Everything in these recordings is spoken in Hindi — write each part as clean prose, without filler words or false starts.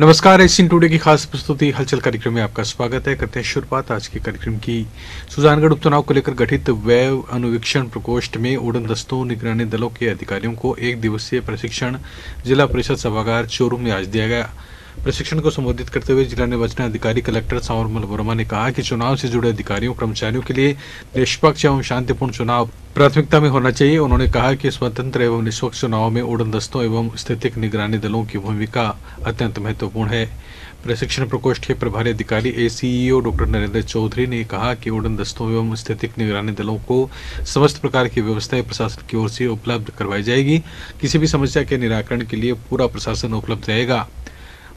नमस्कार। एशियन टुडे की खास प्रस्तुति हलचल कार्यक्रम में आपका स्वागत है। करते हैं शुरुआत आज के कार्यक्रम की। सुजानगढ़ उपचुनाव को लेकर गठित व्यय अनुवीक्षण प्रकोष्ठ में उड़न दस्तों निगरानी दलों के अधिकारियों को एक दिवसीय प्रशिक्षण जिला परिषद सभागार चोरू में आज दिया गया। प्रशिक्षण को संबोधित करते हुए जिला निर्वाचन अधिकारी कलेक्टर सांवरमल वर्मा ने कहा कि चुनाव से जुड़े अधिकारियों कर्मचारियों के लिए निष्पक्ष एवं शांतिपूर्ण चुनाव प्राथमिकता में होना चाहिए। उन्होंने कहा कि स्वतंत्र एवं निष्पक्ष चुनाव में उड़न दस्तों एवं स्थितिक निगरानी दलों की भूमिका अत्यंत महत्वपूर्ण है। प्रशिक्षण प्रकोष्ठ के प्रभारी अधिकारी एसीईओ डॉक्टर नरेंद्र चौधरी ने कहा कि उड़न दस्तों एवं स्थितिक निगरानी दलों को समस्त प्रकार की व्यवस्थाएं प्रशासन की ओर से उपलब्ध करवाई जाएगी। किसी भी समस्या के निराकरण के लिए पूरा प्रशासन उपलब्ध रहेगा।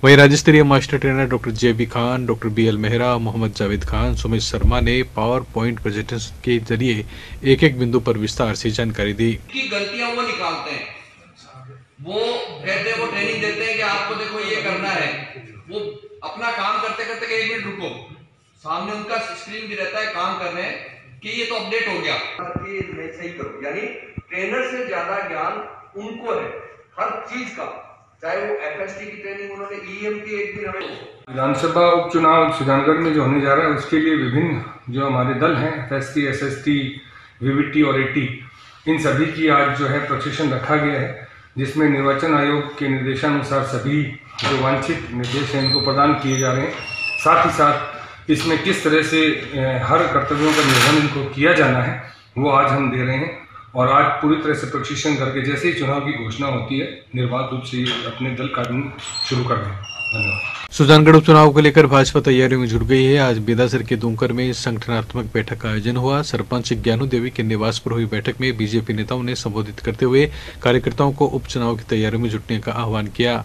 वहीं राज्य स्तरीय मास्टर ट्रेनर डॉक्टर जेबी खान, डॉक्टर बीएल मेहरा, मोहम्मद जावेद खान, सुमित शर्मा ने पावर पॉइंट प्रेजेंटेशन के जरिए एक एक बिंदु पर विस्तार से जानकारी दी। की गलतियां वो निकालते हैं, वो कहते हैं, वो ट्रेनिंग देते हैं कि आपको देखो ये करना है। वो अपना काम करते करते 1 मिनट रुको, सामने उनका स्क्रीन भी रहता है, काम कर रहे हैं कि ये तो अपडेट हो गया कि मैं सही करूं। यानी ट्रेनर से ज्यादा ज्ञान उनको है हर चीज का, चाहे वो एफएसटी की ट्रेनिंग उन्होंने ईएम की एक दिन हमें। विधानसभा उपचुनाव सुजानगढ़ में जो होने जा रहा है उसके लिए विभिन्न जो हमारे दल हैं एफएसटी, एसएसटी, वीवीटी और एटी, इन सभी की आज जो है प्रशिक्षण रखा गया है, जिसमें निर्वाचन आयोग के निर्देशानुसार सभी जो वांछित निर्देश हैं इनको प्रदान किए जा रहे हैं। साथ ही साथ इसमें किस तरह से हर कर्तव्यों का निर्वहन इनको किया जाना है वो आज हम दे रहे हैं। और आज पूरी तरह से प्रशिक्षण करके जैसे ही चुनाव की घोषणा होती है निर्बाध रूप से अपने दल कार्य शुरू कर रहे हैं। धन्यवाद। सुजानगढ़ उपचुनाव को लेकर भाजपा तैयारियों में जुट गई है। आज बेदासर के दुमकर में संगठनात्मक बैठक का आयोजन हुआ। सरपंच ज्ञानू देवी के निवास पर हुई बैठक में बीजेपी नेताओं ने संबोधित करते हुए कार्यकर्ताओं को उपचुनाव की तैयारियों में जुटने का आह्वान किया।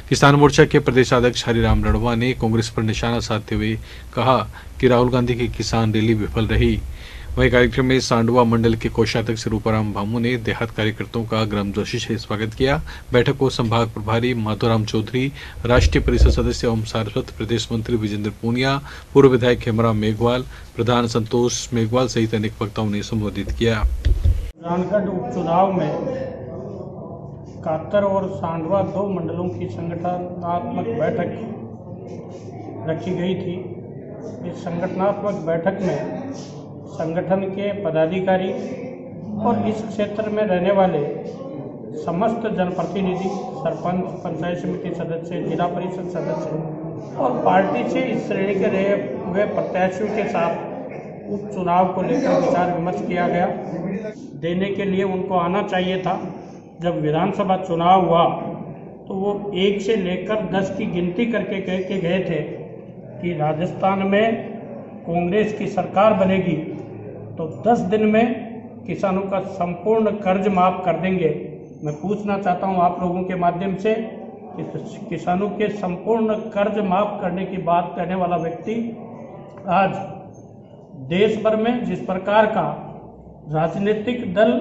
किसान मोर्चा के प्रदेशाध्यक्ष हरिराम रणवा ने कांग्रेस पर निशाना साधते हुए कहा कि राहुल गांधी की किसान रैली विफल रही। वहीं कार्यक्रम में सांडवा मंडल के कोषाध्यक्ष रूपाराम भामू ने देहात कार्यकर्ताओं का गर्मजोशी से स्वागत किया। बैठक को संभाग प्रभारी माधोराम चौधरी, राष्ट्रीय परिषद सदस्य एवं सारस्वत, प्रदेश मंत्री विजेंद्र पूनिया, पूर्व विधायक हेमराम मेघवाल, प्रधान संतोष मेघवाल सहित अनेक वक्ताओं ने संबोधित किया। सुजानगढ़ उपचुनाव में कातर और सांडवा 2 मंडलों की संगठनात्मक बैठक रखी गई थी। इस संगठनात्मक बैठक में संगठन के पदाधिकारी और इस क्षेत्र में रहने वाले समस्त जनप्रतिनिधि, सरपंच, पंचायत समिति सदस्य, जिला परिषद सदस्य और पार्टी से इस श्रेणी के रहे हुए प्रत्याशियों के साथ उपचुनाव को लेकर विचार विमर्श किया गया। देने के लिए उनको आना चाहिए था। जब विधानसभा चुनाव हुआ तो वो 1 से लेकर 10 की गिनती करके कह के गए थे कि राजस्थान में कांग्रेस की सरकार बनेगी तो 10 दिन में किसानों का संपूर्ण कर्ज माफ कर देंगे। मैं पूछना चाहता हूं आप लोगों के माध्यम से कि किसानों के संपूर्ण कर्ज माफ करने की बात कहने वाला व्यक्ति आज देश भर में जिस प्रकार का राजनीतिक दल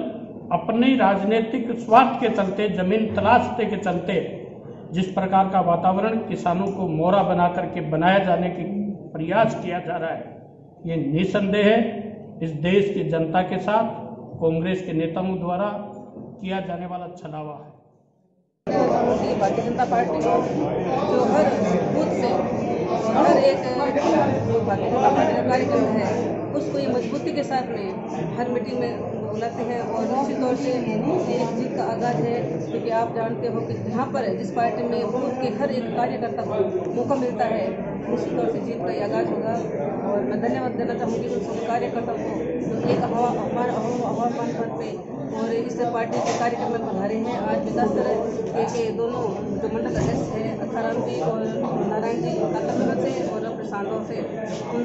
अपने राजनीतिक स्वार्थ के चलते, जमीन तलाशते के चलते जिस प्रकार का वातावरण किसानों को मोहरा बना करके बनाया जाने की प्रयास किया जा रहा है, ये निसंदेह है इस देश की जनता के साथ कांग्रेस के नेताओं द्वारा किया जाने वाला छलावा है। भारतीय जनता पार्टी जो हर बूथ से हर एक जो भारतीय जनता पार्टी का कार्यक्रम है उसको ये मजबूती के साथ में हर मीटिंग में बुलाते हैं। और निश्चित तौर से ये एक जीत का आगाज है, क्योंकि आप जानते हो कि यहाँ पर जिस पार्टी में बूथ के हर एक कार्यकर्ता को मौका मिलता है, निश्चित तौर से जीत का ये आगाज होगा। और मैं धन्यवाद देना चाहूँगी उन सभी कार्यकर्ताओं को जो एक आह्वान पे और इस पार्टी के कार्यक्रम में पधारे हैं। आज बेदासर के दोनों जो मंडल अध्यक्ष हैं अखाराम जी और नारायण जी कातर से और अपने सांडव से, उन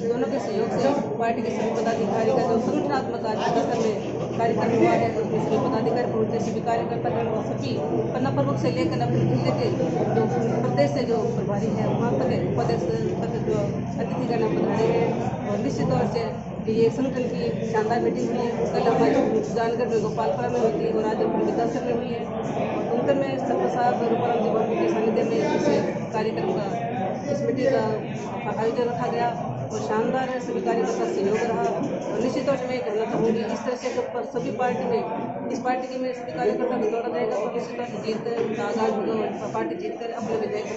दोनों के सहयोग से पार्टी के सभी पदाधिकारी का जो संगठनात्मक आज बेदासर में कार्यक्रम हुआ है उसमें सभी पदाधिकारी पहुँचे, सभी कार्यकर्ता हैं और सभी पन्ना प्रमुख से लेकर अपने जिले के जो प्रदेश से जो प्रभारी है वहाँ तक उपाध्यक्ष तक जो अतिथिगण पधारे हैं। और निश्चित तौर से ये संगठन की शानदार मीटिंग हुई है। कल हमारी जानगढ़ में गोपालपुरा में हुई थी और आज बेदासर में हुई है। और दुमकर में सर्वसाध रूपाराम जी बाबू के सानिध्य में इस कार्यक्रम का, इस मीटिंग का आयोजन रखा गया और शानदार सभी कार्यकर्ता सहयोग रहा। और निश्चित तौर से मैं कहना चाहूँगी इस तरह से जब सभी पार्टी में इस पार्टी में सभी कार्यकर्ता को जोड़ा जाएगा तो निश्चित तौर से जीत का आगाज होगा और पार्टी जीत कर अपने विजय को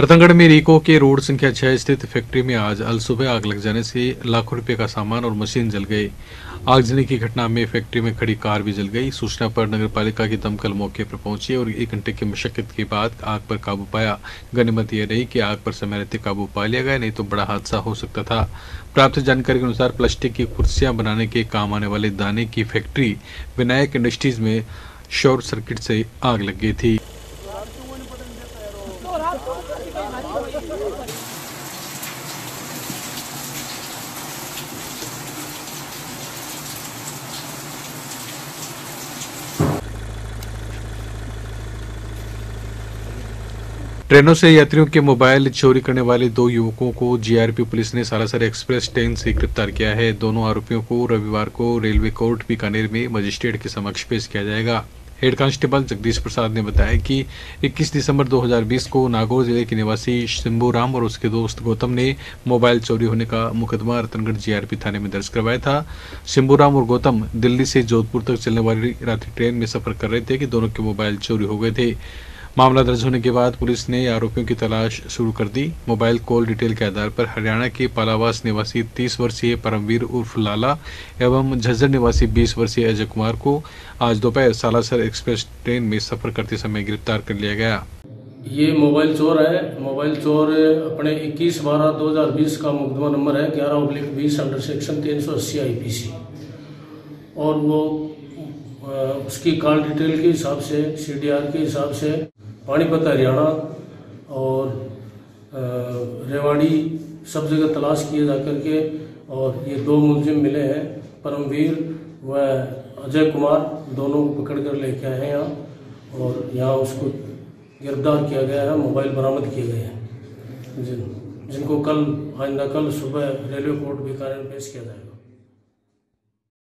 रतनगढ़ में रीको के रोड संख्या 6 स्थित फैक्ट्री में आज अल सुबह आग लग जाने से लाखों रुपए का सामान और मशीन जल गए। आगजनी की घटना में फैक्ट्री में खड़ी कार भी जल गई। सूचना पर नगरपालिका की दमकल मौके पर पहुंची और 1 घंटे की मशक्कत के बाद आग पर काबू पाया। गनीमत यह रही कि आग पर समय रहते काबू पा लिया गया, नहीं तो बड़ा हादसा हो सकता था। प्राप्त जानकारी के अनुसार प्लास्टिक की कुर्सियां बनाने के काम आने वाले दाने की फैक्ट्री विनायक इंडस्ट्रीज में शॉर्ट सर्किट से आग लग गई थी। ट्रेनों से यात्रियों के मोबाइल चोरी करने वाले 2 युवकों को जीआरपी पुलिस ने सालासर एक्सप्रेस ट्रेन से गिरफ्तार किया है। दोनों आरोपियों को रविवार को रेलवे कोर्ट बीकानेर में मजिस्ट्रेट के समक्ष पेश किया जाएगा। हेड कांस्टेबल जगदीश प्रसाद ने बताया कि 21 दिसंबर 2020 को नागौर जिले के निवासी शंभूराम और उसके दोस्त गौतम ने मोबाइल चोरी होने का मुकदमा रतनगढ़ जीआरपी थाने में दर्ज करवाया था। शंभूराम और गौतम दिल्ली से जोधपुर तक चलने वाली रात्रि ट्रेन में सफर कर रहे थे कि दोनों के मोबाइल चोरी हो गए थे। मामला दर्ज होने के बाद पुलिस ने आरोपियों की तलाश शुरू कर दी। मोबाइल कॉल डिटेल के आधार पर हरियाणा के पालावास निवासी 30 वर्षीय परमवीर उर्फ लाला एवं झज्जर निवासी 20 वर्षीय अजय कुमार को आज दोपहर सालासर एक्सप्रेस ट्रेन में सफर करते समय गिरफ्तार कर लिया गया। ये मोबाइल चोर है। मोबाइल चोर अपने 21/12/2020 का मुकदमा नंबर है 11/20 अंडर सेक्शन 380 IPC और वो उसकी कॉल डिटेल के हिसाब से CDR के हिसाब से पानीपत हरियाणा और रेवाड़ी सब जगह तलाश किए जा करके और ये 2 मुलजिम मिले हैं, परमवीर व अजय कुमार, दोनों को पकड़ कर लेके आए हैं यहाँ और यहाँ उसको गिरफ्तार किया गया है। मोबाइल बरामद किए गए हैं जिनको कल सुबह रेलवे कोर्ट बीकानेर में पेश किया जाएगा।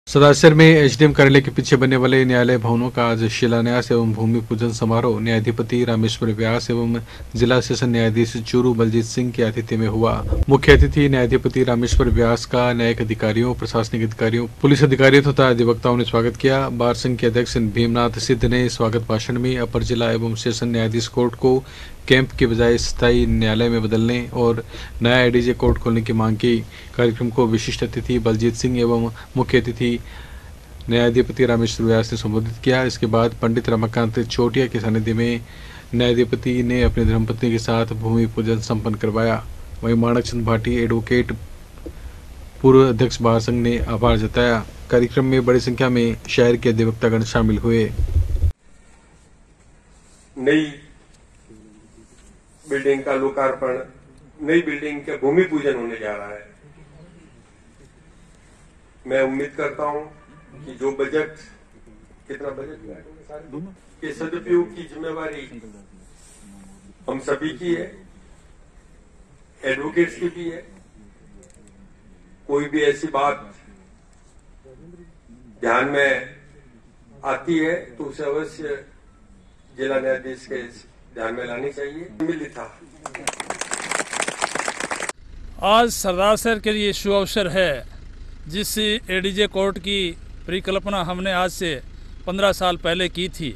सदासर में एसडीएम कार्यालय के पीछे बनने वाले न्यायालय भवनों का आज शिलान्यास एवं भूमि पूजन समारोह न्यायाधिपति रामेश्वर व्यास एवं जिला सेशन न्यायाधीश चूरू बलजीत सिंह के आतिथ्य में हुआ। मुख्य अतिथि न्यायाधिपति रामेश्वर व्यास का न्यायिक अधिकारियों, प्रशासनिक अधिकारियों, पुलिस अधिकारियों तथा अधिवक्ताओं ने स्वागत किया। बार संघ के अध्यक्ष भीमनाथ सिद्ध ने स्वागत भाषण में अपर जिला एवं सेशन न्यायाधीश कोर्ट को कैंप के बजाय स्थायी न्यायालय में बदलने और नया एडीजे कोर्ट खोलने की मांग की। कार्यक्रम को विशिष्ट अतिथि बलजीत सिंह एवं मुख्य अतिथि न्यायाधिपति रामेश्वर व्यास ने संबोधित किया। इसके बाद पंडित रमाकांत चोटिया के सानिध्य में न्यायाधिपति ने अपनी धर्मपत्नी के साथ भूमि पूजन संपन्न करवाया। वहीं माणक चंद भाटी एडवोकेट पूर्व अध्यक्ष बार संघ ने आभार जताया। कार्यक्रम में बड़ी संख्या में शहर के अधिवक्तागण शामिल हुए। नई बिल्डिंग का लोकार्पण, नई बिल्डिंग का भूमि पूजन होने जा रहा है। मैं उम्मीद करता हूं कि जो बजट, कितना बजट के सदुपयोग की जिम्मेवारी हम सभी की है, एडवोकेट्स की भी है। कोई भी ऐसी बात ध्यान में आती है तो उसे अवश्य जिला न्यायाधीश के ध्यान में लानी चाहिए। मिली था आज सरदार शहर के लिए शुभ अवसर है, जिस एडीजे कोर्ट की परिकल्पना हमने आज से 15 साल पहले की थी।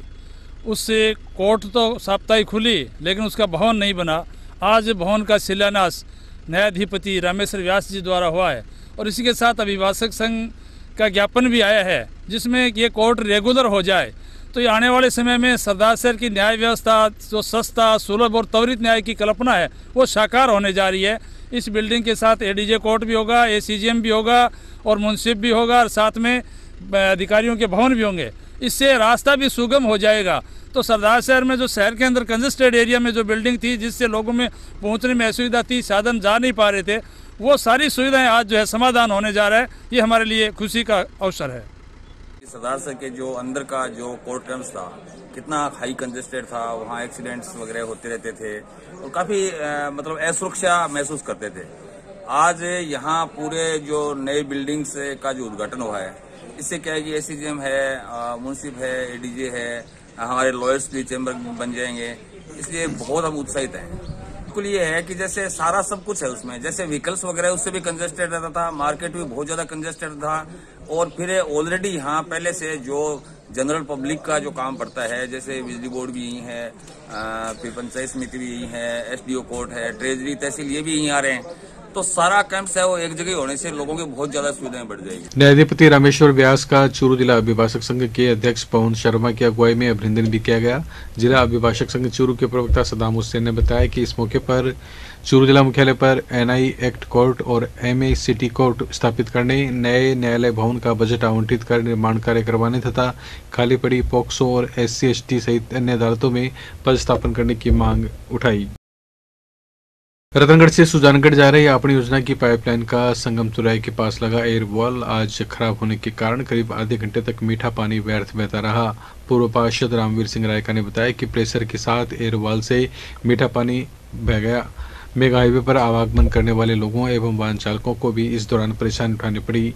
उससे कोर्ट तो साप्ताहिक खुली लेकिन उसका भवन नहीं बना। आज भवन का शिलान्यास न्यायाधिपति रामेश्वर व्यास जी द्वारा हुआ है और इसी के साथ अभिभाषक संघ का ज्ञापन भी आया है जिसमें ये कोर्ट रेगुलर हो जाए तो ये आने वाले समय में सरदार शहर की न्याय व्यवस्था जो सस्ता, सुलभ और त्वरित न्याय की कल्पना है वो साकार होने जा रही है। इस बिल्डिंग के साथ एडीजे कोर्ट भी होगा, ACGM भी होगा और मुंसिफ भी होगा और साथ में अधिकारियों के भवन भी होंगे। इससे रास्ता भी सुगम हो जाएगा। तो सरदार शहर में जो शहर के अंदर कंजेस्टेड एरिया में जो बिल्डिंग थी जिससे लोगों में पहुंचने में असुविधा थी, साधन जा नहीं पा रहे थे, वो सारी सुविधाएं आज जो है समाधान होने जा रहा है। ये हमारे लिए खुशी का अवसर है। सरदार शहर के जो अंदर का जो कोर्ट टर्म्स था कितना हाई कंजेस्टेड था, वहाँ एक्सीडेंट्स वगैरह होते रहते थे और काफ़ी मतलब असुरक्षा महसूस करते थे। आज यहाँ पूरे जो नए बिल्डिंग्स का जो उद्घाटन हुआ है, इससे क्या है कि ACGM है, मुंसिफ है, ADJ है, हमारे लॉयर्स भी चैम्बर बन जाएंगे, इसलिए बहुत हम उत्साहित हैं। बिल्कुल ये है कि जैसे सारा सब कुछ है उसमें, जैसे व्हीकल्स वगैरह उससे भी कंजेस्टेड रहता था, मार्केट भी बहुत ज्यादा कंजेस्टेड था। और फिर ऑलरेडी यहाँ पहले से जो जनरल पब्लिक का जो काम पड़ता है, जैसे बिजली बोर्ड भी यही है, फिर पंचायत समिति भी यही है, एसडीओ कोर्ट है, ट्रेजरी तहसील ये भी यहीं आ रहे हैं, तो सारा कैंप्स है वो एक जगह होने से लोगों की बहुत ज्यादा सुविधाएं बढ़ जाएगी। न्यायाधिपति रामेश्वर व्यास का चूरू जिला अभिभाषक संघ के अध्यक्ष पवन शर्मा की अगुवाई में अभिनंदन भी किया गया। जिला अभिभाषक संघ चूरू के प्रवक्ता सदाम हुसैन ने बताया कि इस मौके पर चूरू जिला मुख्यालय पर एनआई एक्ट कोर्ट और एमए सिटी कोर्ट स्थापित करने, नए न्यायालय भवन का बजट आवंटित कर निर्माण कार्य करवाने तथा खाली पड़ी पोक्सो और SC/ST सहित अन्य अदालतों में पदस्थापन करने की मांग उठाई। रतनगढ़ से सुजानगढ़ जा रही अपनी योजना की पाइपलाइन का संगम चौराहे के पास लगा एयर वॉल आज खराब होने के कारण करीब आधे घंटे तक मीठा पानी व्यर्थ बहता रहा। पूर्व पार्षद रामवीर सिंह रायका ने बताया कि प्रेशर के साथ एयर वॉल से मीठा पानी बह गया। मेगा हाईवे पर आवागमन करने वाले लोगों एवं वाहन चालकों को भी इस दौरान परेशानी उठानी पड़ी।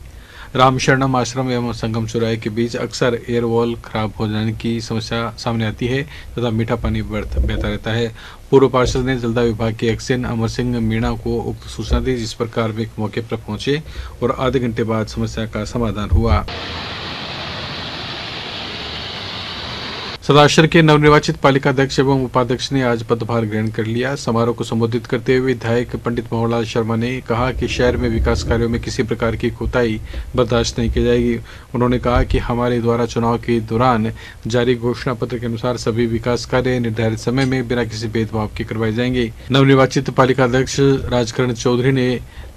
राम शरणम आश्रम एवं संगम चौराहे के बीच अक्सर एयर वॉल खराब हो जाने की समस्या सामने आती है तथा मीठा पानी व्यर्थ बहता रहता है। पूर्व पार्षद ने जलदाय विभाग के एक्सेन अमर सिंह मीणा को उक्त सूचना दी, जिस पर कार्मिक मौके पर पहुंचे और आधे घंटे बाद समस्या का समाधान हुआ। सदाशर के नवनिर्वाचित पालिका अध्यक्ष एवं उपाध्यक्ष ने आज पदभार ग्रहण कर लिया। समारोह को संबोधित करते हुए विधायक पंडित मोहनलाल शर्मा ने कहा कि शहर में विकास कार्यों में किसी प्रकार की कोताही बर्दाश्त नहीं की जाएगी। उन्होंने कहा कि हमारे द्वारा चुनाव के दौरान जारी घोषणा पत्र के अनुसार सभी विकास कार्य निर्धारित समय में बिना किसी भेदभाव के करवाए जाएंगे। नवनिर्वाचित पालिका अध्यक्ष राजकरण चौधरी ने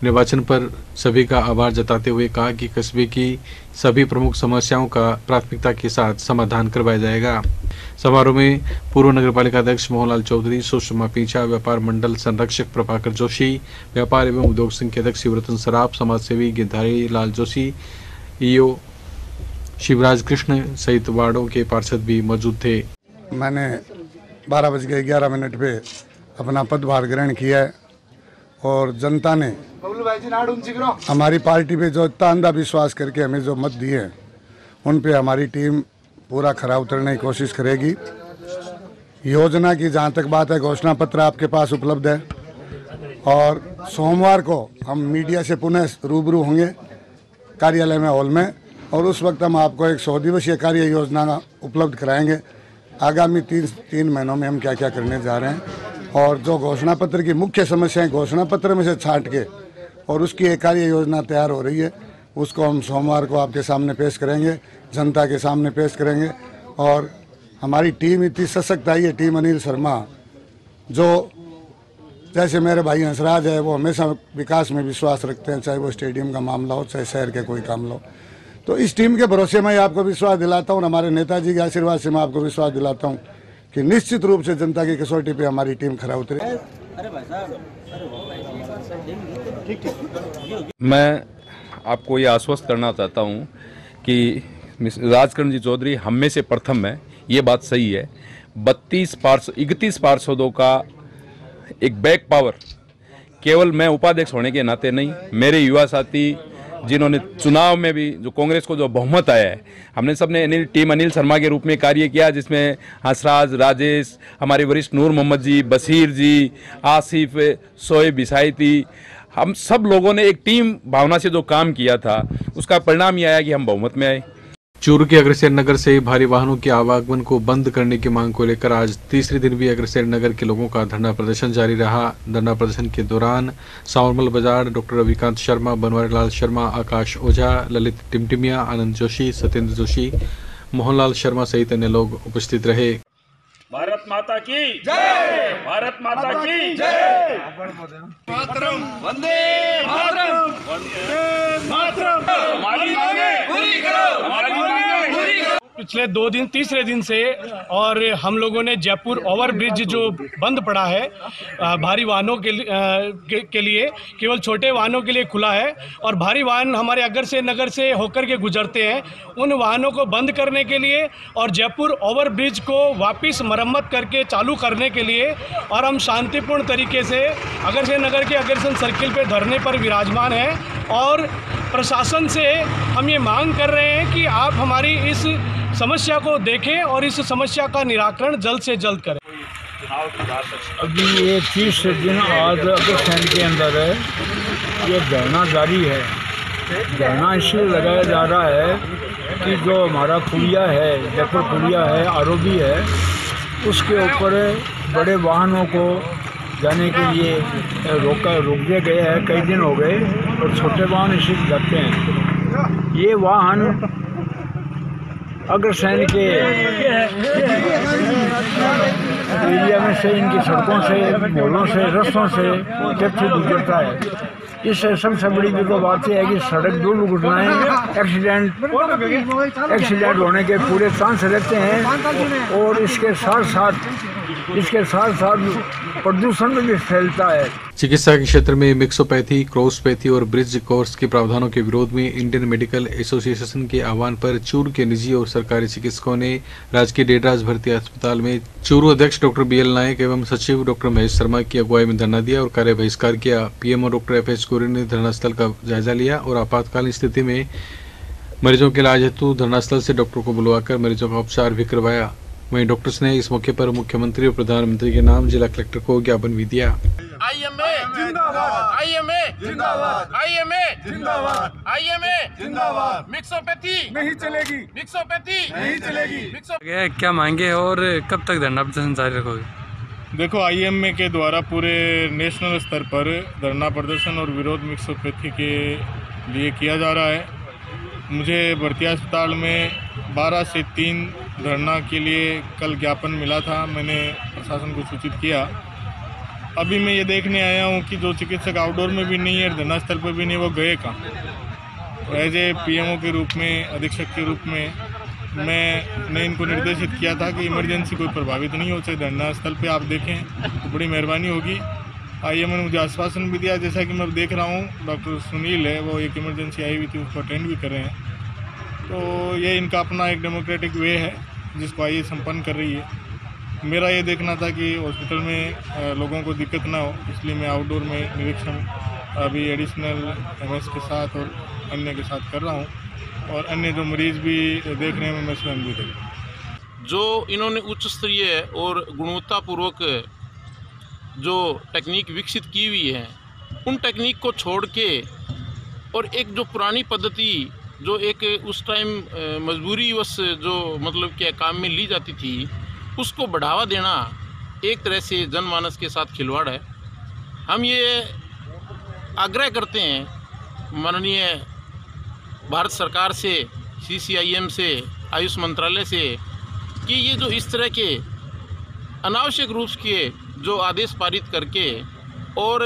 निर्वाचन पर सभी का आभार जताते हुए कहा कि कस्बे की सभी प्रमुख समस्याओं का प्राथमिकता के साथ समाधान करवाया जाएगा। समारोह में पूर्व नगरपालिका अध्यक्ष मोहनलाल चौधरी, सुषमा पीछा, व्यापार मंडल संरक्षक प्रभाकर जोशी, व्यापार एवं उद्योग संघ के अध्यक्ष शिवरतन सराफ, समाजसेवी गिरधारी लाल जोशी, ईओ शिवराज कृष्ण सहित वार्डों के पार्षद भी मौजूद थे। मैंने 12:11 पे अपना पदभार ग्रहण किया है और जनता ने हमारी पार्टी पे जो इतना अंधा विश्वास करके हमें जो मत दिए हैं, उन पे हमारी टीम पूरा खरा उतरने की कोशिश करेगी। योजना की जहाँ तक बात है, घोषणा पत्र आपके पास उपलब्ध है और सोमवार को हम मीडिया से पुनः रूबरू होंगे कार्यालय में, हॉल में, और उस वक्त हम आपको एक 100 दिवसीय कार्य योजना उपलब्ध कराएंगे। आगामी 3 महीनों में हम क्या क्या करने जा रहे हैं और जो घोषणा पत्र की मुख्य समस्याएं घोषणा पत्र में से छांट के और उसकी एक कार्य योजना तैयार हो रही है, उसको हम सोमवार को आपके सामने पेश करेंगे, जनता के सामने पेश करेंगे। और हमारी टीम इतनी सशक्त आई है, टीम अनिल शर्मा, जो जैसे मेरे भाई हंसराज है, वो हमेशा विकास में विश्वास रखते हैं, चाहे वो स्टेडियम का मामला हो, चाहे शहर के कोई काम हो। तो इस टीम के भरोसे मैं आपको विश्वास दिलाता हूँ, हमारे नेताजी के आशीर्वाद से मैं आपको विश्वास दिलाता हूँ कि निश्चित रूप से जनता की कसौटी पे हमारी टीम खरा उतरे। मैं आपको ये आश्वस्त करना चाहता हूँ कि राजकरण जी चौधरी हम में से प्रथम है, ये बात सही है। 31 पार्षदों का एक बैक पावर केवल मैं उपाध्यक्ष होने के नाते नहीं, मेरे युवा साथी जिन्होंने चुनाव में भी जो कांग्रेस को जो बहुमत आया है, हमने सबने टीम अनिल शर्मा के रूप में कार्य किया, जिसमें हंसराज, राजेश, हमारे वरिष्ठ नूर मोहम्मद जी, बशीर जी, आसिफ, शोएब बिसाइती, हम सब लोगों ने एक टीम भावना से जो काम किया था, उसका परिणाम ये आया कि हम बहुमत में आए। चूरू के अग्रसेन नगर से भारी वाहनों के आवागमन को बंद करने की मांग को लेकर आज तीसरे दिन भी अग्रसेन नगर के लोगों का धरना प्रदर्शन जारी रहा। धरना प्रदर्शन के दौरान सावरमल बाजार, डॉक्टर रविकांत शर्मा, बनवारी लाल शर्मा, आकाश ओझा, ललित टिमटिमिया, आनंद जोशी, सत्येंद्र जोशी, मोहनलाल शर्मा सहित अन्य लोग उपस्थित रहे। भारत माता की जय, भारत माता की जय, वंदे मातरम, वंदे मातरम, हमारी मांगें पूरी करो, हमारी मांगें पूरी करो। पिछले 2 दिन तीसरे दिन से और हम लोगों ने जयपुर ओवरब्रिज जो बंद पड़ा है भारी वाहनों के लिए, केवल छोटे वाहनों के लिए खुला है और भारी वाहन हमारे अग्रसेन नगर से होकर के गुजरते हैं, उन वाहनों को बंद करने के लिए और जयपुर ओवरब्रिज को वापस मरम्मत करके चालू करने के लिए। और हम शांतिपूर्ण तरीके से अग्रसेन नगर के अग्रसेन सर्किल पे धरने पर विराजमान हैं और प्रशासन से हम ये मांग कर रहे हैं कि आप हमारी इस समस्या को देखें और इस समस्या का निराकरण जल्द से जल्द करें। चुनाव की बात है। अभी ये 30 दिन आज अग्रसेन के अंदर ये धरना जारी है। धरना इसलिए लगाया जा रहा है कि जो हमारा पुलिया है, जयपुर पुलिया है, आरोबी है, उसके ऊपर बड़े वाहनों को जाने के लिए रोक दिया गया है। कई दिन हो गए और छोटे वाहन इसी जाते हैं। ये वाहन अग्रसेन के एरिया में से, इनकी सड़कों से, मोहल्लों से, रास्तों से जब से गुजरता है। इस सबसे बड़ी जो बात यह है कि सड़क दुर्घटनाएं, एक्सीडेंट होने के पूरे चांस रहते हैं और इसके साथ साथ प्रदूषण भी फैलता है। चिकित्सा के क्षेत्र में मिक्सोपैथी, क्रॉसपैथी और ब्रिज कोर्स के प्रावधानों के विरोध में इंडियन मेडिकल एसोसिएशन के आह्वान पर चूरू के निजी और सरकारी चिकित्सकों ने राजकीय डेडराज भर्ती अस्पताल में चूरू अध्यक्ष डॉक्टर BL नायक एवं सचिव डॉक्टर महेश शर्मा की अगुवाई में धरना दिया और कार्य बहिष्कार किया। पीएमओ डॉक्टर FH कोरी ने धरनास्थल का जायजा लिया और आपातकालीन स्थिति में मरीजों के इलाज हेतु धरनास्थल से डॉक्टर को बुलवाकर मरीजों का उपचार भी करवाया। वहीं डॉक्टर्स ने इस मौके पर मुख्यमंत्री और प्रधानमंत्री के नाम जिला कलेक्टर को ज्ञापन भी दिया। IMA जिंदाबाद, IMA जिंदाबाद, IMA जिंदाबाद, IMA जिंदाबाद। मिक्सोपैथी नहीं चलेगी, मिक्सोपैथी नहीं चलेगी। क्या मांगे और कब तक धरना प्रदर्शन जारी रखोगे? देखो, IMA के द्वारा पूरे नेशनल स्तर पर धरना प्रदर्शन और विरोध मिक्सोपैथी के लिए किया जा रहा है। मुझे भर्ती अस्पताल में 12 से 3 धरना के लिए कल ज्ञापन मिला था। मैंने प्रशासन को सूचित किया। अभी मैं ये देखने आया हूँ कि जो चिकित्सक आउटडोर में भी नहीं है, धरना स्थल पर भी नहीं, वो गए कहाँ। एज ए PMO के रूप में, अधीक्षक के रूप में मैंने इनको निर्देशित किया था कि इमरजेंसी कोई प्रभावित नहीं हो, चाहे धरना स्थल पे आप देखें तो बड़ी मेहरबानी होगी। IMA ने मुझे आश्वासन भी दिया। जैसा कि मैं देख रहा हूँ, डॉक्टर सुनील है, वो एक इमरजेंसी आई हुई थी, उसको अटेंड भी कर रहे हैं। तो ये इनका अपना एक डेमोक्रेटिक वे है जिसको IMA संपन्न कर रही है। मेरा ये देखना था कि हॉस्पिटल में लोगों को दिक्कत ना हो, इसलिए मैं आउटडोर में निरीक्षण अभी एडिशनल MS के साथ और अन्य के साथ कर रहा हूँ और अन्य जो मरीज़ भी देख रहे हैं मैं स्वयं भी देख रहा हूँ। जो इन्होंने उच्च स्तरीय और गुणवत्तापूर्वक जो टेक्निक विकसित की हुई है, उन टेक्निक को छोड़ के और एक जो पुरानी पद्धति जो एक उस टाइम मजबूरीवश जो मतलब क्या काम में ली जाती थी, उसको बढ़ावा देना एक तरह से जनमानस के साथ खिलवाड़ है। हम ये आग्रह करते हैं माननीय भारत सरकार से, CCIM से, आयुष मंत्रालय से कि ये जो इस तरह के अनावश्यक रूप के जो आदेश पारित करके और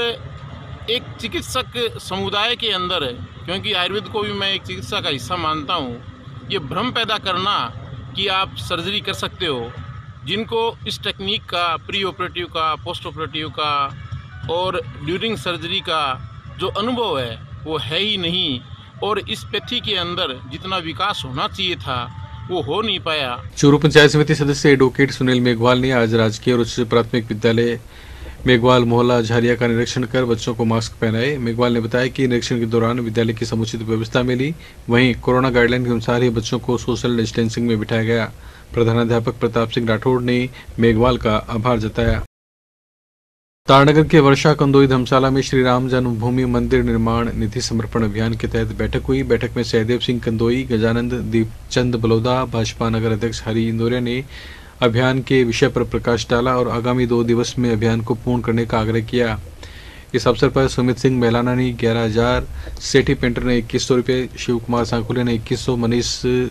एक चिकित्सक समुदाय के अंदर, क्योंकि आयुर्वेद को भी मैं एक चिकित्सा का हिस्सा मानता हूँ, ये भ्रम पैदा करना कि आप सर्जरी कर सकते हो, जिनको इस टेक्निक का, प्री ऑपरेटिव का, पोस्ट ऑपरेटिव का और ड्यूरिंग सर्जरी का जो अनुभव है वो है ही नहीं, और इस पैथी के अंदर जितना विकास होना चाहिए था वो हो नहीं पाया। चूरू पंचायत समिति सदस्य एडवोकेट सुनील मेघवाल ने आज राजकीय और उच्च प्राथमिक विद्यालय मेघवाल मोहल्ला झारिया का निरीक्षण कर बच्चों को मास्क पहनाए। मेघवाल ने बताया कि निरीक्षण के दौरान विद्यालय की समुचित व्यवस्था मिली, वहीं कोरोना गाइडलाइन के अनुसार ही बच्चों को सोशल डिस्टेंसिंग में बिठाया गया। प्रधानाध्यापक प्रताप सिंह राठौड़ ने मेघवाल का आभार जताया। तारनगर के वर्षा कंदोई धर्मशाला में श्री राम जन्मभूमि मंदिर निर्माण निधि समर्पण अभियान के तहत बैठक हुई। बैठक में सहदेव सिंह कंदोई, गजानंद दीपचंद बलौदा, भाजपा नगर अध्यक्ष हरि इंदौरिया ने अभियान के विषय पर प्रकाश डाला और आगामी 2 दिवस में अभियान को पूर्ण करने का आग्रह किया। इस अवसर पर सुमित सिंह मेलाना ने 11,000, सेठी पेंटर ने 2100 रुपये, शिव कुमार सांकुले ने 2100, मनीष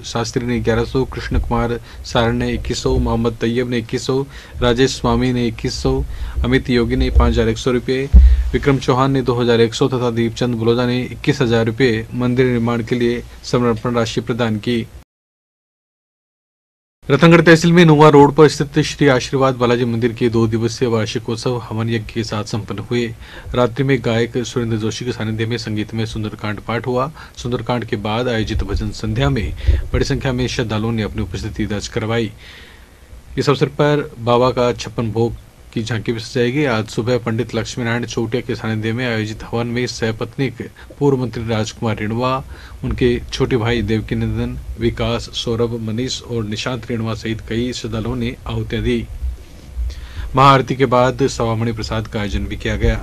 शास्त्री ने 1100, कृष्ण कुमार सारण ने 2100, मोहम्मद तैयब ने 2100, राजेश स्वामी ने 2100, अमित योगी ने 5100 रुपये, विक्रम चौहान ने 2100 तथा दीपचंद बलौदा ने 21,000 रुपये मंदिर निर्माण के लिए समर्पण राशि प्रदान की। रतनगढ़ तहसील में नुआ रोड पर स्थित श्री आशीर्वाद बालाजी मंदिर के 2 दिवसीय वार्षिकोत्सव हवन यज्ञ के साथ संपन्न हुए। रात्रि में गायक सुरेंद्र जोशी के सानिध्य में संगीतमय सुंदरकांड पाठ हुआ। सुंदरकांड के बाद आयोजित भजन संध्या में बड़ी संख्या में श्रद्धालुओं ने अपनी उपस्थिति दर्ज करवाई। इस अवसर पर बाबा का 56 भोग की झांकी भी सजाएगी। आज सुबह पंडित लक्ष्मी नारायण चौटिया के सानिध्य में आयोजित हवन में सहपत्नीक पूर्व मंत्री राजकुमार रेणुवा, उनके छोटे भाई देवकी नंदन, विकास, सौरभ, मनीष और निशांत रेणुवा सहित कई श्रद्धालुओं ने आहुतियां दी। महाआरती के बाद सवामणि प्रसाद का आयोजन भी किया गया।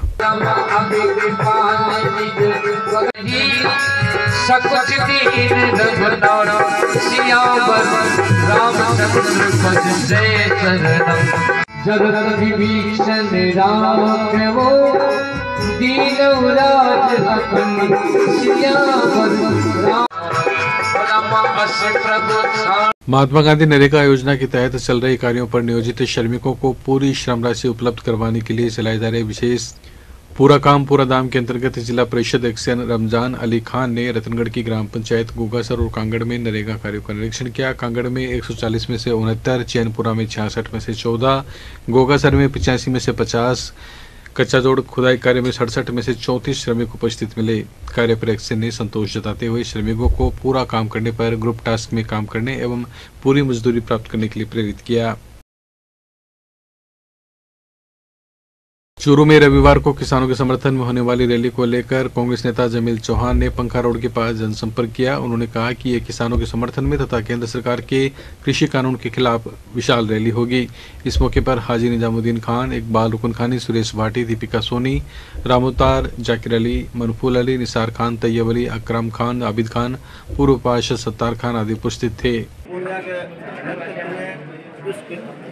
जगत विभीषण राम वो दीन राज अपन सियावर राम। महात्मा गांधी नरेगा योजना के तहत चल रहे कार्यों पर नियोजित श्रमिकों को पूरी श्रम राशि उपलब्ध करवाने के लिए चलाए जा रहे विशेष पूरा काम पूरा दाम के अंतर्गत जिला परिषद एक्शन रमजान अली खान ने रतनगढ़ की ग्राम पंचायत गोगासर और कांगड़ में नरेगा कार्यों का निरीक्षण किया। कांगड़ में 140 में से 69, चैनपुरा में 66 में से 14, गोगासर में 85 में से 50, कच्चा जोड़ खुदाई कार्य में 67 में से 34 श्रमिक उपस्थित मिले। कार्य पर एक्शन ने संतोष जताते हुए श्रमिकों को पूरा काम करने पर ग्रुप टास्क में काम करने एवं पूरी मजदूरी प्राप्त करने के लिए प्रेरित किया। चूरू में रविवार को किसानों के समर्थन में होने वाली रैली को लेकर कांग्रेस नेता जमील चौहान ने पंखा रोड के पास जनसंपर्क किया। उन्होंने कहा कि ये किसानों के समर्थन में तथा केंद्र सरकार के कृषि कानून के खिलाफ विशाल रैली होगी। इस मौके पर हाजी निजामुद्दीन खान, इकबाल रुकन खानी, सुरेश भाटी, दीपिका सोनी, रामोतार, जाकिर अली, मनफूल अली, निसार खान, तैयब अली, अकरम खान, आबिद खान, पूर्व पार्षद सत्तार खान आदि उपस्थित थे।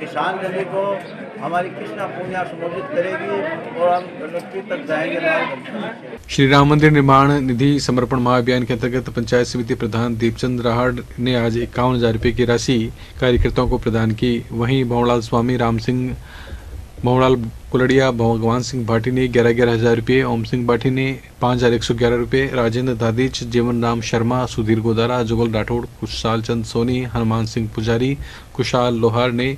किसान रैली को हमारी कृष्णा पूर्णिया संबोधित करेगी और हम गणपति तक जाएंगे। श्री राम मंदिर निर्माण निधि समर्पण महाअभियान के अंतर्गत पंचायत समिति प्रधान दीपचंद राहड़ ने आज 51,000 रुपये की राशि कार्यकर्ताओं को प्रदान की। वहीं भंवरलाल स्वामी, राम सिंह, भंवरलाल कुलड़िया, भगवान सिंह भाटी ने 11,000 रुपये, ओम सिंह भाटी ने 5,111 रुपये, राजेंद्र दादीच, जीवन राम शर्मा, सुधीर गोदारा, जुगल राठौड़, कुशाल चंद सोनी, हनुमान सिंह पुजारी, कुशाल लोहार ने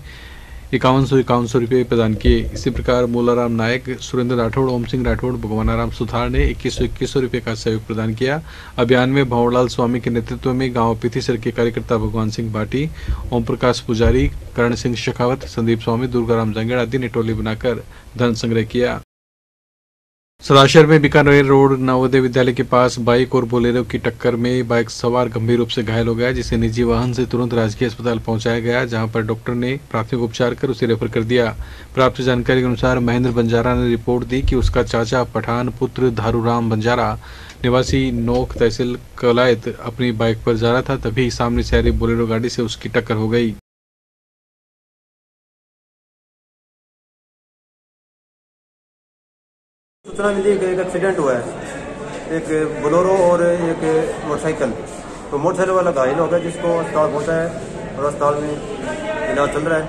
51,151 रुपये प्रदान किए। इसी प्रकार मूलाराम नायक, सुरेंद्र राठौड़, ओम सिंह राठौड़, भगवानाराम सुथार ने 21,21 रुपये का सहयोग प्रदान किया। अभियान में भंवरलाल स्वामी के नेतृत्व में गांव पिथीसर के कार्यकर्ता भगवान सिंह भाटी, ओम प्रकाश पुजारी, करण सिंह शेखावत, संदीप स्वामी, दुर्गाराम जंगड़ आदि ने टोली बनाकर धन संग्रह किया। सदाशहर में बीकानेर रोड नवोदय विद्यालय के पास बाइक और बोलेरो की टक्कर में बाइक सवार गंभीर रूप से घायल हो गया, जिसे निजी वाहन से तुरंत राजकीय अस्पताल पहुंचाया गया, जहां पर डॉक्टर ने प्राथमिक उपचार कर उसे रेफर कर दिया। प्राप्त जानकारी के अनुसार महेंद्र बंजारा ने रिपोर्ट दी कि उसका चाचा पठान पुत्र धारूराम बंजारा निवासी नोक तहसील कलायत अपनी बाइक पर जा रहा था, तभी सामने से आ रही बोलेरो गाड़ी से उसकी टक्कर हो गई। सूचना मिली कि एक एक्सीडेंट हुआ है, एक बोलेरो और एक मोटरसाइकिल। तो मोटरसाइकिल वाला घायल हो गया, जिसको अस्पताल पहुंचा है और अस्पताल में इलाज चल रहा है,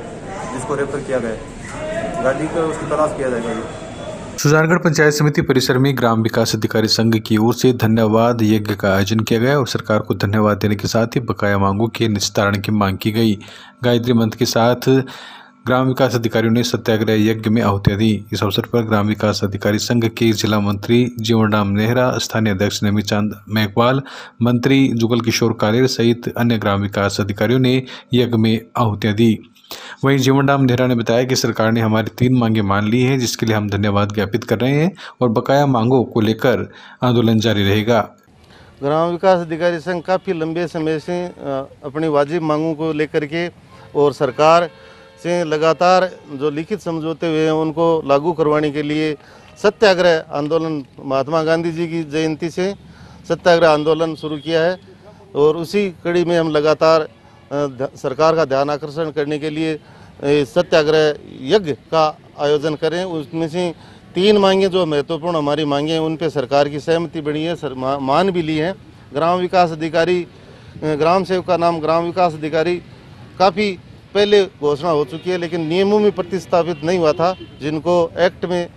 जिसको रेफर किया गया है। गाड़ी को उसकी तलाश किया जाएगा। सुजानगढ़ पंचायत समिति परिसर में ग्राम विकास अधिकारी संघ की ओर से धन्यवाद यज्ञ का आयोजन किया गया और सरकार को धन्यवाद देने के साथ ही बकाया मांगों के निस्तारण की मांग की गई। गायत्री मंत्र के साथ ग्राम विकास अधिकारियों ने सत्याग्रह यज्ञ में आहुतियां दी। इस अवसर पर ग्राम विकास अधिकारी संघ के जिला मंत्री जीवनराम नेहरा, स्थानीय अध्यक्ष नेमी चांद मेघवाल, मंत्री जुगल किशोर कालेर सहित अन्य ग्राम विकास अधिकारियों ने यज्ञ में आहुतियां दी। वहीं जीवनराम नेहरा ने बताया कि सरकार ने हमारी 3 मांगें मान ली हैं, जिसके लिए हम धन्यवाद ज्ञापित कर रहे हैं और बकाया मांगों को लेकर आंदोलन जारी रहेगा। ग्राम विकास अधिकारी संघ काफ़ी लंबे समय से अपनी वाजिब मांगों को लेकर के और सरकार से लगातार जो लिखित समझौते हुए हैं उनको लागू करवाने के लिए सत्याग्रह आंदोलन, महात्मा गांधी जी की जयंती से सत्याग्रह आंदोलन शुरू किया है और उसी कड़ी में हम लगातार सरकार का ध्यान आकर्षण करने के लिए सत्याग्रह यज्ञ का आयोजन करें। उसमें से 3 मांगें जो महत्वपूर्ण हमारी मांगें हैं उन पे सरकार की सहमति बनी है, मान भी ली है। ग्राम विकास अधिकारी, ग्राम सेवक का नाम ग्राम विकास अधिकारी काफ़ी पहले घोषणा हो चुकी है, लेकिन नियमों में प्रतिस्थापित नहीं हुआ था, जिनको एक्ट में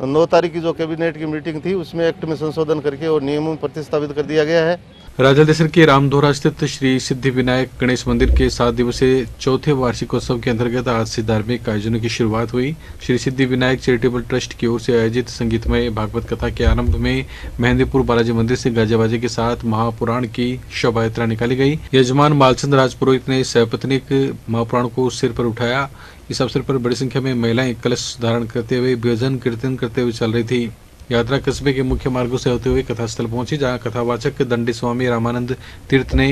9 तारीख की जो कैबिनेट की मीटिंग थी उसमें एक्ट में संशोधन करके और नियमों में प्रतिस्थापित कर दिया गया है। राजादेसर के रामधोरा स्थित श्री सिद्धि विनायक गणेश मंदिर के 7 दिवसीय चौथे वार्षिकोत्सव के अंतर्गत आज से धार्मिक आयोजनों की शुरुआत हुई। श्री सिद्धि विनायक चैरिटेबल ट्रस्ट की ओर से आयोजित संगीतमय भागवत कथा के आरंभ में मेहंदीपुर बालाजी मंदिर से गाजा बाजे के साथ महापुराण की शोभा यात्रा निकाली गई। यजमान मालचंद राजपुरोहित ने सपत्नीक महापुराण को सिर पर उठाया। इस अवसर पर बड़ी संख्या में महिलाएं कलश धारण करते हुए भजन कीर्तन करते हुए चल रही थी। यात्रा कस्बे के मुख्य मार्गों से होते हुए कथास्थल पहुंची, जहां कथावाचक दंडी स्वामी रामानंद तीर्थ ने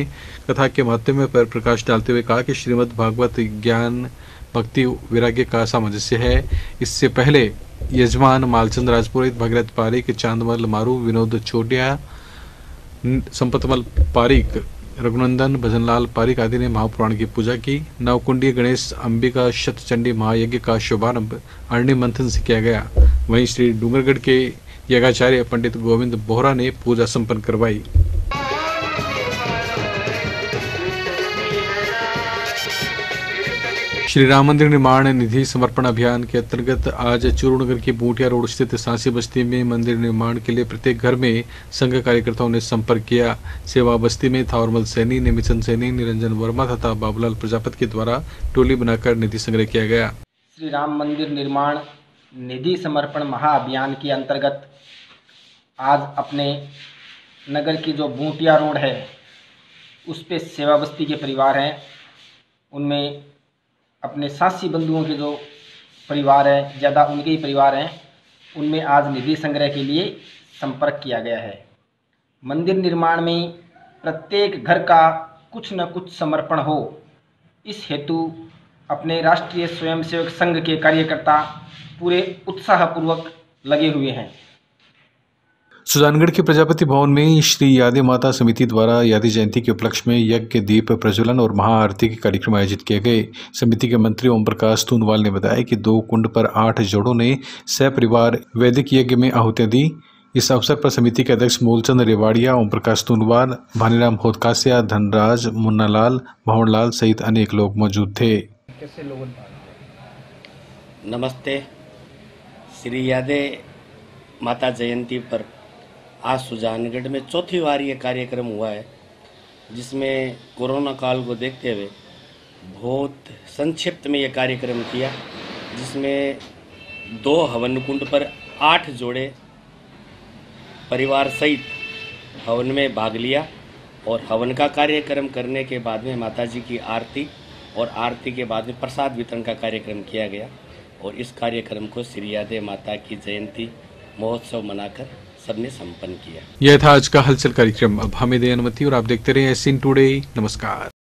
कथा के महत्व पर प्रकाश डालते हुए कहा कि श्रीमद् भागवत ज्ञान भक्ति वैराग्य का सामंजस्य है। इससे पहले यजमान मालचंद राजपुरोहित, भगीरथ पारिक, चांदमल मारू, विनोद चोटिया, संपतमल पारिक, रघुनंदन, भजनलाल पारिक आदि ने महापुराण की पूजा की। नवकुंडीय गणेश अंबिका शतचंडी महायज्ञ का शुभारंभ अरण्य मंथन से किया गया। वहीं श्री डूंगरगढ़ के यज्ञाचार्य पंडित गोविंद बोहरा ने पूजा संपन्न करवाई। श्री राम मंदिर निर्माण निधि समर्पण अभियान के अंतर्गत आज चूरू नगर की बूटिया रोड स्थित सांसी बस्ती में मंदिर निर्माण के लिए प्रत्येक घर में संघ कार्यकर्ताओं ने संपर्क किया। सेवा बस्ती में थावरमल सैनी, नेमिचंद सैनी, निरंजन वर्मा तथा बाबूलाल प्रजापति के द्वारा टोली बनाकर निधि संग्रह किया गया। श्री राम मंदिर निर्माण निधि समर्पण महाअभियान के अंतर्गत आज अपने नगर की जो बूटिया रोड है उस पे सेवा बस्ती के परिवार हैं, उनमें अपने सासी बंधुओं के जो परिवार है, ज़्यादा उनके ही परिवार हैं, उनमें आज निधि संग्रह के लिए संपर्क किया गया है। मंदिर निर्माण में प्रत्येक घर का कुछ न कुछ समर्पण हो, इस हेतु अपने राष्ट्रीय स्वयंसेवक संघ के कार्यकर्ता पूरे उत्साहपूर्वक लगे हुए हैं। सुजानगढ़ के प्रजापति भवन में श्री यादे माता समिति द्वारा यादी जयंती के उपलक्ष्य में यज्ञ, दीप प्रज्वलन और महाआरती के कार्यक्रम आयोजित किए गए। समिति के मंत्री ओम प्रकाश तूनवाल ने बताया कि 2 कुंड पर 8 जोड़ों ने सपरिवार वैदिक यज्ञ में आहुतियां दी। इस अवसर पर समिति के अध्यक्ष मूलचंद रेवाड़िया, ओम प्रकाश तूनवाल, भानीराम होदकासिया, धनराज, मुन्नालाल, भंवरलाल सहित अनेक लोग मौजूद थे। नमस्ते। श्री यादे माता जयंती पर आज सुजानगढ़ में चौथी बार ये कार्यक्रम हुआ है, जिसमें कोरोना काल को देखते हुए बहुत संक्षिप्त में ये कार्यक्रम किया, जिसमें 2 हवन कुंड पर 8 जोड़े परिवार सहित हवन में भाग लिया और हवन का कार्यक्रम करने के बाद में माताजी की आरती और आरती के बाद में प्रसाद वितरण का कार्यक्रम किया गया और इस कार्यक्रम को श्री यादे माता की जयंती महोत्सव मनाकर सबने संपन्न किया। यह था आज का हलचल कार्यक्रम। अब हमें दे अनुमति और आप देखते रहे एसएन टुडे। नमस्कार।